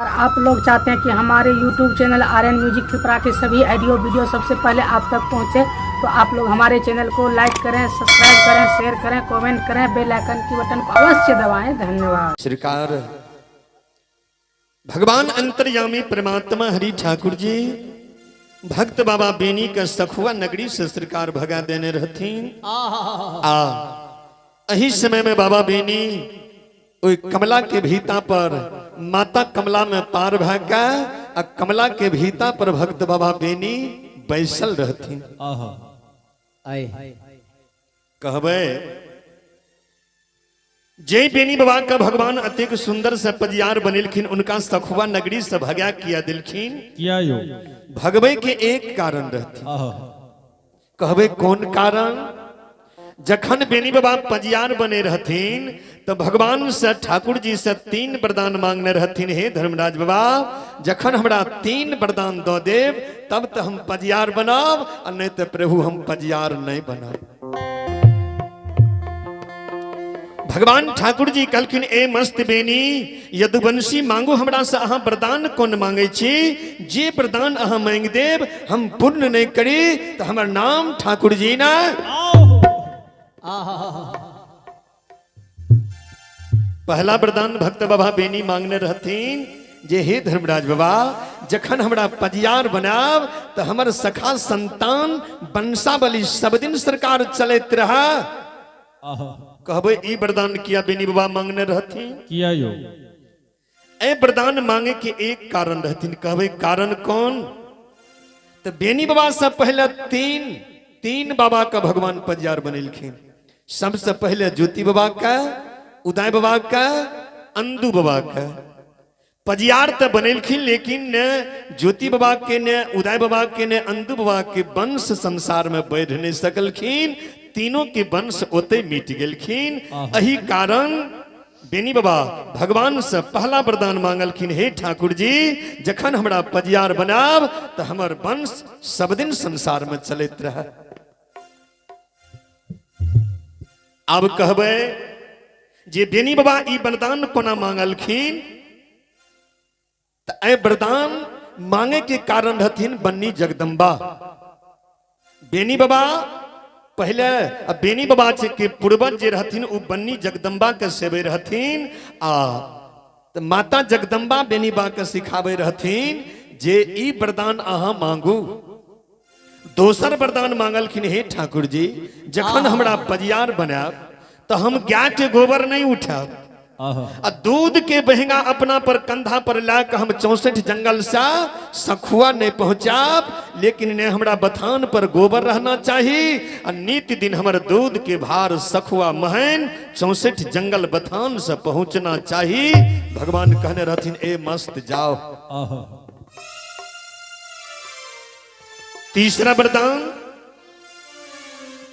और आप लोग चाहते हैं कि हमारे YouTube channel Aryan music Tripura के सभी ऑडियो वीडियो सबसे पहले आप तक पहुंचे, तो आप लोग हमारे चैनल को लाइक करें, सब्सक्राइब करें, शेयर करें, कमेंट करें, बेल आइकन की बटन को अवश्य दबाएं। धन्यवाद। श्रीकार भगवान अंतर्यामी परमात्मा हरि ठाकुर जी भक्त बाबा बेनी का सखुआ नगरी से सरकार भगा देने रहती अही समय में बाबा बेनी कमला के भीता पर माता कमला में पार भागा और कमला के भीता पर भक्त बाबा बेनी बैसल रहती कहबे जय बेनी बाबा का भगवान अतिक सुंदर से पजियार बनेलखिन, उनका सखुआ नगरी से भगा किया दिलखिन भगवे के एक कारण रहती कहबे कौन कारण। जखन बेनी बाबा पजियार बने रहथिन तो भगवान से ठाकुर जी से 3 वरदान मांगने रहथिन। हे धर्मराज बाबा जखन हमरा 3 वरदान दो देव तब तो हम पजियार बनाब, और नहीं तो प्रभु हम पजियार नहीं बनाब। भगवान ठाकुर जी कहलखिन ए मस्त बेनी यदुवंशी मांगू हमरा से अहाँ वरदान कौन मांगे छी, जे वरदान अहाँ मांग देव हम पूर्ण नहीं करी तो हमर नाम ठाकुर जी ना। पहला वरदान भक्त बाबा बेनी मांगने रहथिन जे हे धर्मराज बाबा जखन हमरा पजियार बनाब तो हमर सखा संतान वंशावली सब दिन सरकार चलत रहा। कहबे ई वरदान किया बेनी बाबा मांगने रहथिन किया यो ए वरदान मांगे के एक कारण रहथिन। कहबे कारण कौन। तो बेनी बाबा से पहले तीन बाबा का भगवान पजियार बनेलखिन। सबसे पहले ज्योति बाबा का, उदय बाबा का, अंदू बाबा का पजियार तो बनेलखिन, लेकिन न ज्योति बाबा के न उदय बाबा के न अंदू बाबा के वंश संसार में बढ़ नहीं सकलखिन। तीनों के वंश ओते मिट गेलखिन। अही कारण बेनी बाबा भगवान से पहला वरदान मांगलखिन, हे ठाकुर जी जखन हमरा पजियार बनाब तो हमर वंश सब दिन संसार में चलत रहे। अब कहबे जे बेनी बाबा ई वरदान कोना मांगलखिन तो ए वरदान मांगे के कारण रहथिन बन्नी जगदम्बा। बेनी बाबा पहले बेनी बाबा के पूर्वज जे रहथिन उ बन्नी जगदम्बा के सेवे रहथिन। तो माता जगदम्बा बेनी बाबा के सिखावे रहथिन जे ई वरदान अहाँ मांगू। दोसर वरदान मांगलखिन, हे ठाकुर जी जखन हमरा पजियार बनाब तो हम गाय के गोबर नहीं उठाब, आ दूध के बहेंगा अपना पर कंधा पर लाकर हम 64 जंगल से सखुआ नहीं पहुंचाब, लेकिन ने हमरा बथान पर गोबर रहना चाहिए। और नित्य दिन हमर दूध के भार सखुआ महन 64 जंगल बथान से पहुंचना चाहिए। भगवान कहने रहथिन ए मस्त जाओ। तीसरा वरदान,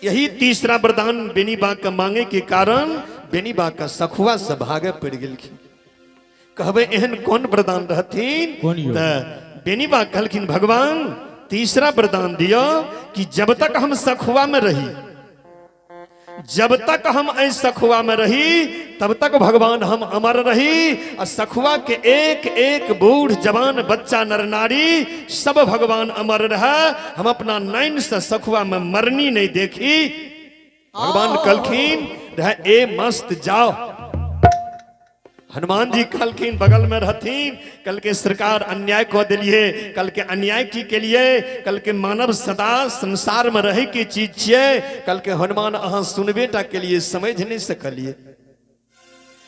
यही तीसरा वरदान बेनी बा का मांगे के कारण बेनी बा का सखुआ से भागे पड़ गेलखिन। कहबे एहन कौन वरदान रहथिन। बेनी बा कहलखिन भगवान तीसरा वरदान दियो कि जब तक हम सखुआ में रही, जब तक हम ऐ सखुआ में रही तब तक भगवान हम अमर रही। और सखुआ के एक एक बूढ़ जवान बच्चा नर नारी सब भगवान अमर रहा। हम अपना नैन से सखुआ में मरनी नहीं देखी। भगवान कहलखिन रह ए मस्त जाओ। हनुमान जी कहलखिन बगल में रहथिन, कल के सरकार अन्याय को दिलिए, कल के अन्याय की के लिए, कल के मानव सदा संसार में रहे की चीज छिए। कल के हनुमान अहाँ सुनबेटा के लिए समझ नहीं सकलिए।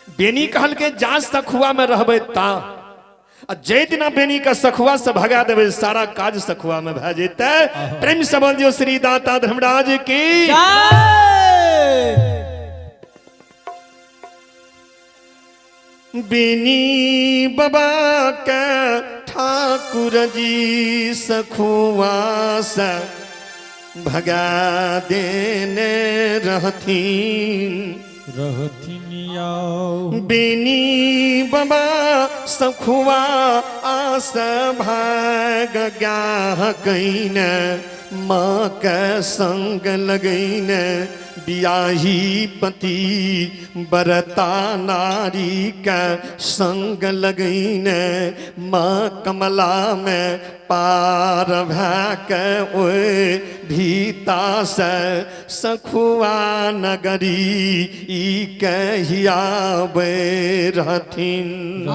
बेनी कहल के जा सखुआ में रहबे ता जय दिना बेनी का सखुआ से भगा देवे सारा काज सखुआ में भा जेते। प्रेम से बोल दियो श्री दाता धर्मराज की जय। बेनी बाबा का ठाकुर जी सखुआ से भगा देने रहथिन। बेनी बाबा सखुआ आस भाग गया कहीं माँ के संग लगैन बियाही पति बरता नारी के संग लगैन माँ कमला में पार भै के ओए भीता से सखुआ नगरी ई कहिया बे रहथिन।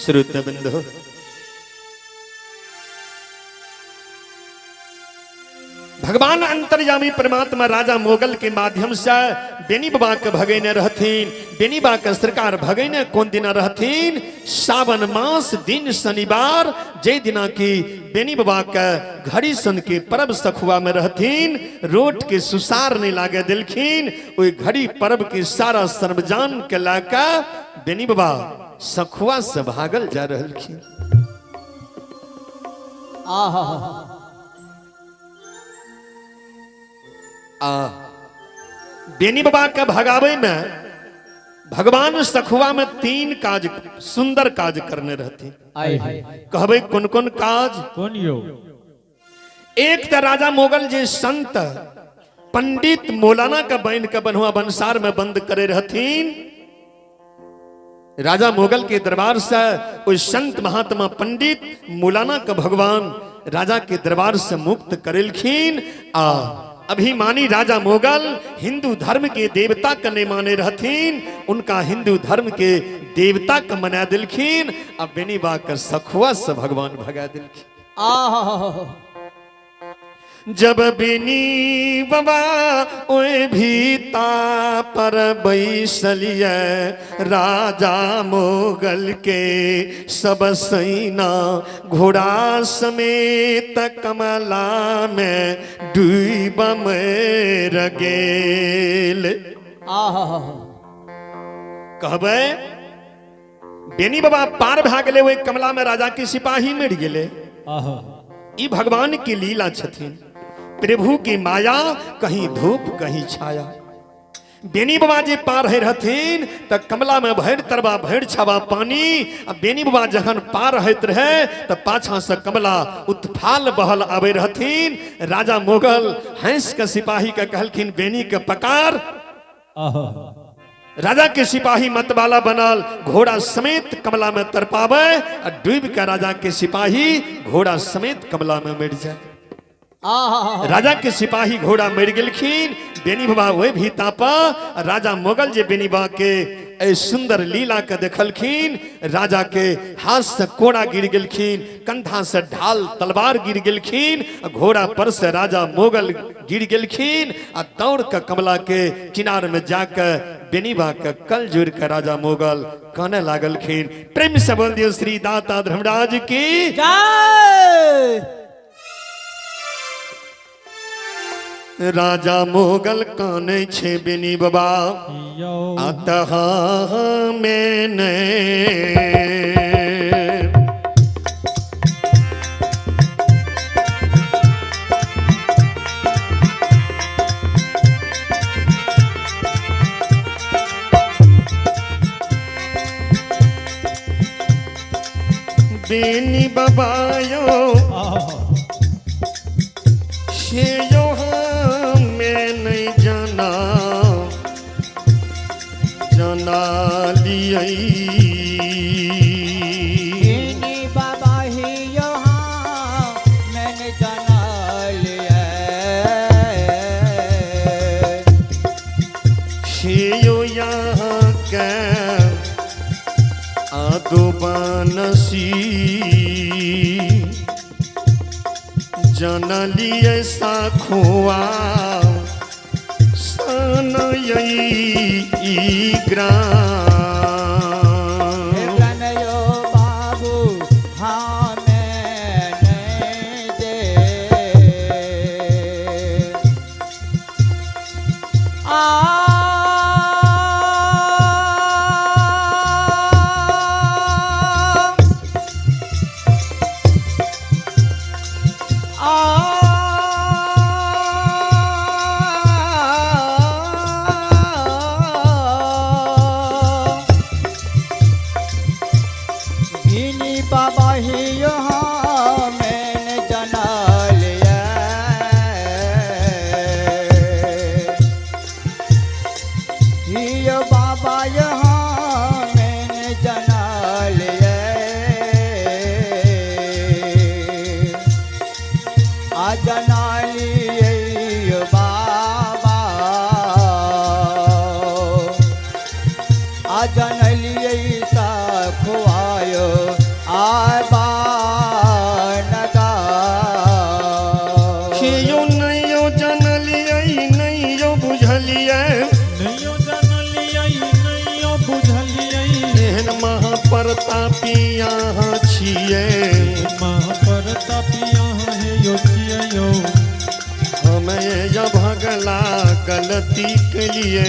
श्रुत बिंदु भगवान अंतर्यामी परमात्मा राजा मोगल के माध्यम से बेनी बाबा के भगैने रहथिन। बेनी बाबा के सरकार भगैने कौन दिन रहथिन? सावन मास दिन शनिवार जे दिना की बेनी बाबा के घड़ी सन के पर्व सखुआ में रहथिन। रोट के सुसार नहीं लागे दिलखिन। ओई घड़ी पर्व के सारा सर्वजान के लाका बेनी बाबा सखुआ से भागल जा रहलखिन। बेनी बाबा के भगावे में भगवान सखुआ में 3 काज सुंदर काज करने रहते। कहबे कौन कौन काज? कौन यो? एक तो राजा मोगल जे संत पंडित मौलाना का बन के बनहुआ बंसार में बंद करे रहथिन। राजा मोगल के दरबार से कोई संत महात्मा पंडित मौलाना का भगवान राजा के दरबार से मुक्त करेलखिन। अभिमानी राजा मोगल हिंदू धर्म के देवता का नहीं माने रहथिन। उनका हिंदू धर्म के देवता का मना दिलखिन। अब बेनी बा कर सखुआ से भगवान भगा दिलखिन। जब बेनी बाबा ओए भीता पर बैसलिए राजा मोगल के सब सैना घोड़ा समेत कमला में डूब मर गेल। कहबे बेनी बाबा पार भागले हुए कमला में राजा के सिपाही मर गेले। ई भगवान की लीला छथिन। प्रभु की माया कहीं धूप कहीं छाया। बेनी बाबा जी पार है रहथिन त कमला में भैर तरबा भैर छावा पानी। अब बेनी बाबा जखन पार होत रहे त पाछा से कमला उत्फाल बहल आवे रहथिन। राजा मोगल हंस के सिपाही के कहलखिन बेनी के पकार। राजा के सिपाही मतवाला बनल घोड़ा समेत कमला में तरपावे और डूब के राजा के सिपाही घोड़ा समेत कमला में मर जाए। राजा के सिपाही घोड़ा मर गेलखिन। बेनी बाबा वही भी तापा। राजा मोगल जे बेनी बाबा के ए सुंदर लीला के देखलखिन। राजा के हाथ से कोड़ा गिर गेलखिन, कंधा से ढाल तलवार गिर गेलखिन। घोड़ा पर से राजा मोगल गिर गेलखिन। आ दौड़ के कमला के किनार में जाकर बेनी बाबा के कल जोड़ के राजा मोगल कहने लागलखिन। प्रेम से बोल दियो श्री दाता धर्मराज की जय। राजा मोगल काने छे बेनी बाबा अतः मैंने बेनी बाबा यो यो मैं नहीं जाना जाना लिया बेनी बाबा ही यहाँ मैंने जाना लिया। यो यहाँ के आदो बानसी जनली ऐसा खुआ सन यो बाबू हाँ मैंने दे बेनी बाबा ही यहाँ लिए सखुआयो आबा नगा यो नैयो जानलियै नैयो बुझलियै नैयो जानलियै नैयो बुझलियै एहन महाप्रतापी अहाँ छियै महाप्रतापी अहाँ हे यो छियै यो हमें या भगला गलती केलिए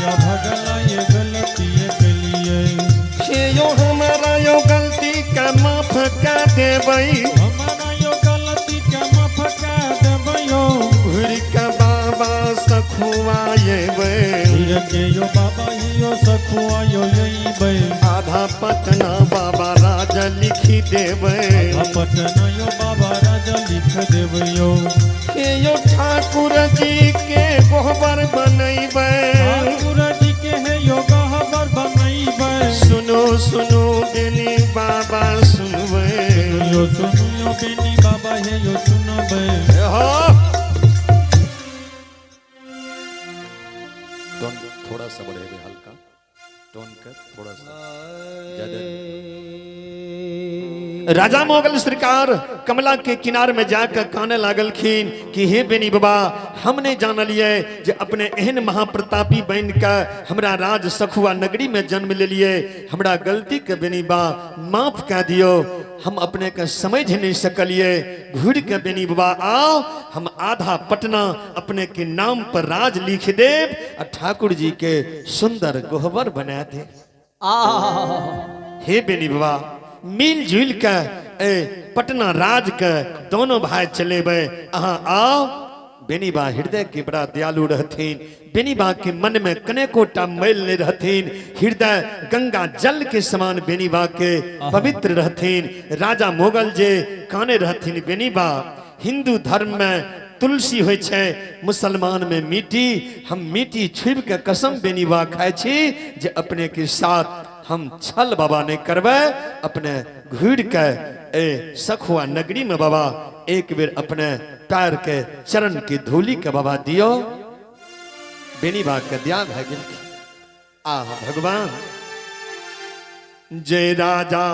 या भगला ये गलती केलिए हे यो हमारा यो गलती का माफ कर देबै हमारा यो गलती के माफ कर देबै यो घुर के बाबा सखुआएबै धीर के यो बाबा यो सखुआ यो यईबै आधा पटना बाबा राजा लिखी देबै पटना यो बाबा राजा लिख देबै यो हे यो ठाकुर जी के गोबर बनैबै ठाकुर जी के हे यो गहबर बनैबै सुनो सुनो बेनी बाबा सुनबै यो सुनु यो बेनी बाबा हे यो सुनबै टोन थोड़ा सा बढ़ेगा हल्का टोन कर थोड़ा सा ज्यादा राजा मोगल सरकार कमला के किनार में जाकर काने लागलखिन कि हे बेनी बाबा हमने जानलिए जे अपने एहन महाप्रतापी बन के हमरा राज सखुआ नगरी में जन्म ले लिए हमरा गलती के बेनी बा माफ कर दियो हम अपने के समझ नहीं सकलिए घुर के बेनी बाबा आओ हम आधा पटना अपने के नाम पर राज लिख देव और ठाकुर जी के सुंदर गोहबर बना दे हे बेनी बाबा मिलजुल के पटना राज के दोनों भाई चलेबे अहाँ आओ बेनी बा हृदय के बड़ा दयालु रहथिन बेनी बा के मन में कनेकोटा मैल नहीं रहथिन हृदय गंगा जल के समान बेनी बा के पवित्र रहथिन राजा मोगल जे काने रहथिन बेनी बा हिंदू धर्म में तुलसी होइ छै मुसलमान में मिट्टी हम मिट्टी छुप के कसम बेनी बा खाए छी जे अपने के साथ हम छल बाबा नहीं करबे अपने घूर के सखुआ नगरी में बाबा एक बेर अपने पैर के चरण की धूली के बाबा दियो बेनी बा के दिया भै गेल आह भगवान जय राजा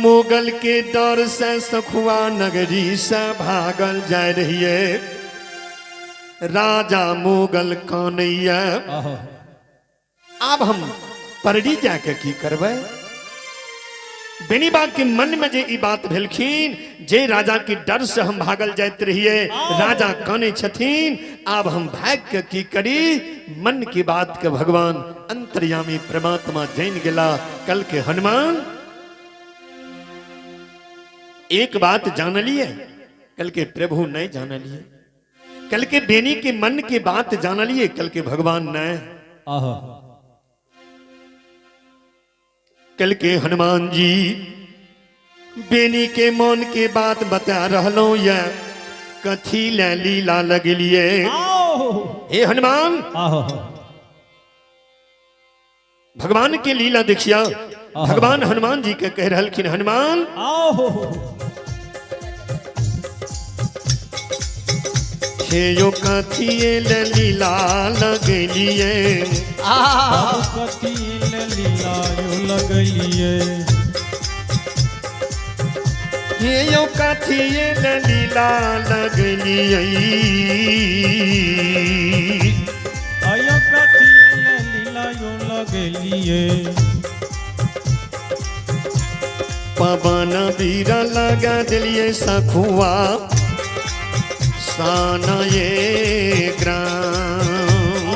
मुगल के डर से सखुआ नगरी से भागल जा रहिए राजा मुगल कानैया अब हम परडी जाके की करबै बेनी बा के मन में जे ई बात भेलखिन जे राजा के डर से हम भागल जाते रहिए राजा काने छथिन अब हम भाग के की करी मन की बात के भगवान अंतर्यामी परमात्मा जान गेला कल के हनुमान एक बात जान लिए कल के प्रभु नहीं जान लिए कल के बेनी के मन की बात जान लिए कल के भगवान नहीं कल के हनुमान जी बेनी के मन के बात बता रहलो या कथी ले लीला लगलिए हे हनुमान भगवान के लीला देखिया भगवान हनुमान जी के कह रहलखिन हनुमान हे यो कथी ले लीला लगलिए कथी ले लीला यो लगलिए हे यो कथी ले लीला लगलिए आयो कथी ले लीला यो लगलिए पवन बीरा लगा दिलिए सखुआ साना ये ग्राम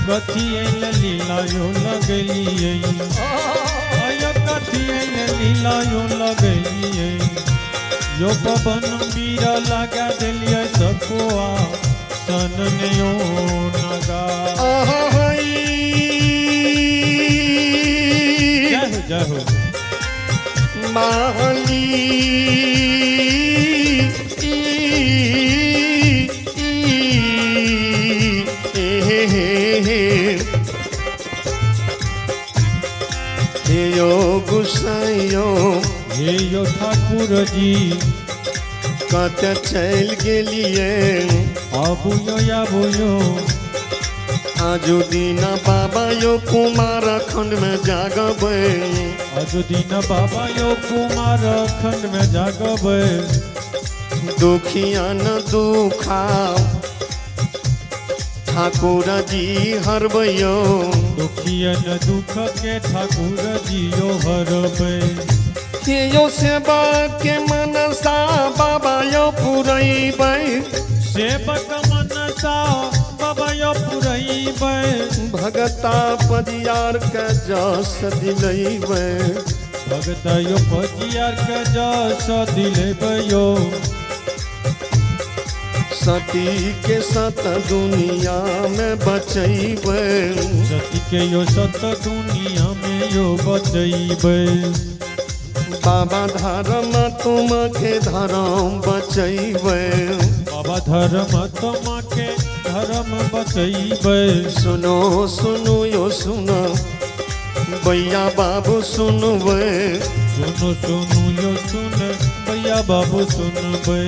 कथी लीला यो लगलिए आयो कथी लीला यो लगलिए यो पवन बीरा लगा दिलिए सखुआ सन ने यो नगा जय हो माली हे यो ठाकुर जी कत चल गेलिए आबुयो आबुयो आजो दीना बाबा यो कुमार खंड में जागबे आजो दिन बाबा यो कुमार खंड में जागबे दुखिया न दुखा ठाकुर जी हरबयो दुखियन दुख के ठाकुर जियो हरबे यो सेवा के मनसा बाबा यो पुरैबै सेवक मनसा बाबा यो पुरैबै भगता पदियार के जस दिलैबै भगत यो पजियार के जस दिलेबै यो सती के सत दुनिया में बचैबै सती के यो सत दुनिया में यो बचैबै बाबा धर्म तुम के धर्म बचैबै बाबा धर्म तुम के धर्म बचैबै सुनो सुनो यो सुनो भैया बाबू सुनबै सुनो सुनो यो सुन भैया बाबू सुनबै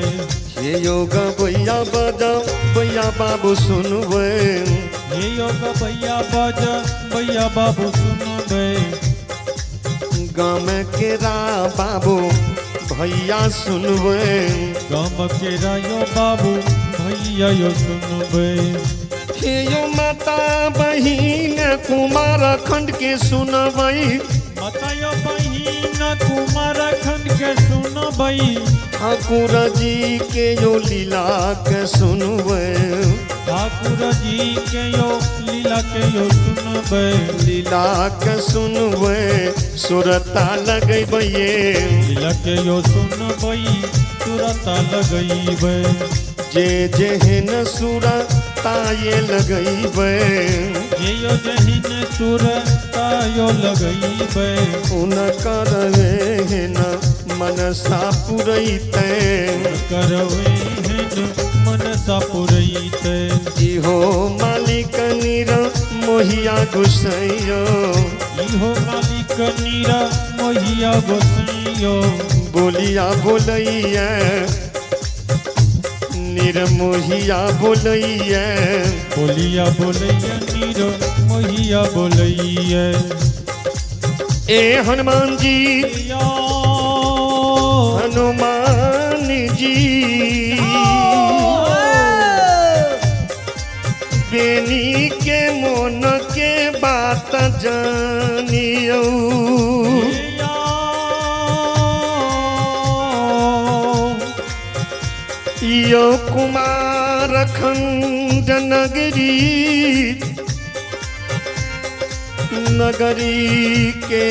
हे योग भैया बजा भैया बाबू सुनबै हे योग भैया बज भैया बाबू सुनबै गाम के रा बाबू भैया सुनबै गाम के रायो बाबू भैया यो सुनबै हे यो माता बहिन कुमार खंड के सुनबै माता यो बहिन कुमार खंड के सुनबै ठाकुर जी के यो लीला के सुनबै ठाकुर जी के यो लीला के यो सुनबै लीला के सुनबै सुरता लगैबै लीला के यो सुनबै सुरता लगैबै जे जेहन सुरता ये लगैबै ये यो जहिन सुरता यो लगैबै उनकर एहन मनसा पुरैतै करवे हेन मनसा पुरैतै इहो मालिक निर मोहिया गुसैयो इहो मालिक नीरा मोहिया गोसैयो बोलिया बोलैया निरमोहिया बोलैया बोलिया बोलैया नीरो मोहिया बोलैया ए हनुमान जी या हनुमान जी बेनी के मन के बात जानियो यो कुमार खंड नगरी नगरी के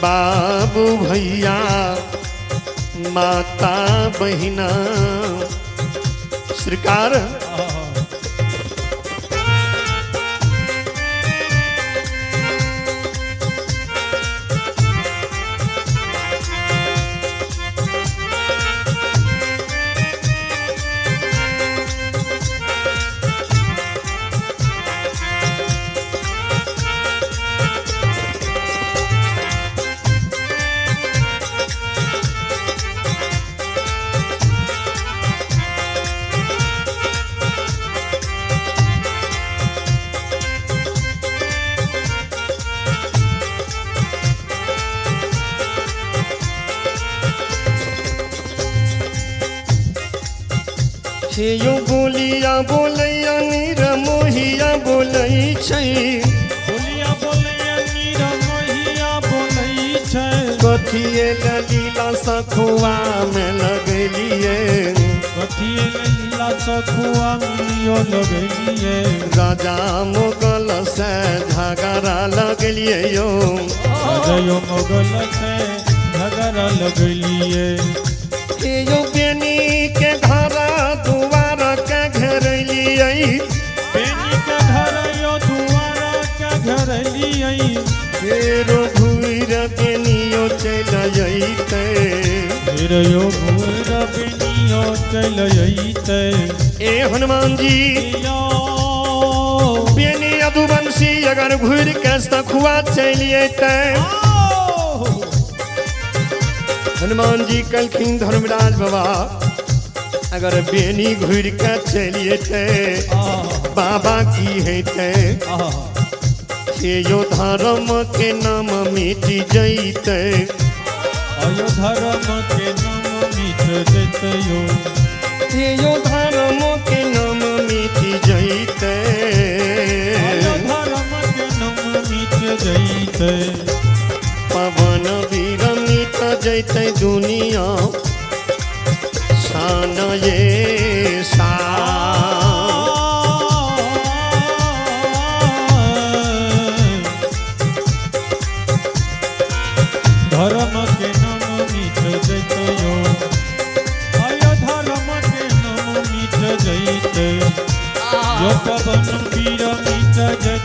बाबू भैया माता बहिना सरकार यो बोलिया बोलैया नीर मोहिया बोलै छै बोलिया बोलैया नीर मोहिया बोलै छै कथिए लीला सखुआ में लगलिए कथिए लीला सखुआ मियो लगलिए राजा मुगल से झगड़ा लगलिए यो राजा मुगल से झगड़ा लगलिए यो बेनी के घर दुआर के घेरलिए बेनी के घर यो दुआर के घेरलिए फेर घूर बेनियो चल जैते फिर यो घूर बेनियो चल जैते ए हनुमान जी बेनी अधुवंशी अगर घूर के सखुआ चल अतै हनुमान जी कलखिन धर्मराज बाबा अगर बेनी घुर के चलिए थे बाबा की है थे यो धर्म के नाम मिट जैते अयो धर्म के नाम मिट जैते यो धर्म के नाम मिट जैते अयो धर्म के नाम मिट जैते पवन वीर मिट जैते दुनिया शान ये धर्म के नाम मिट जैते अयो धर्म के नाम मिट जैते यो पवन वीर मिट जैते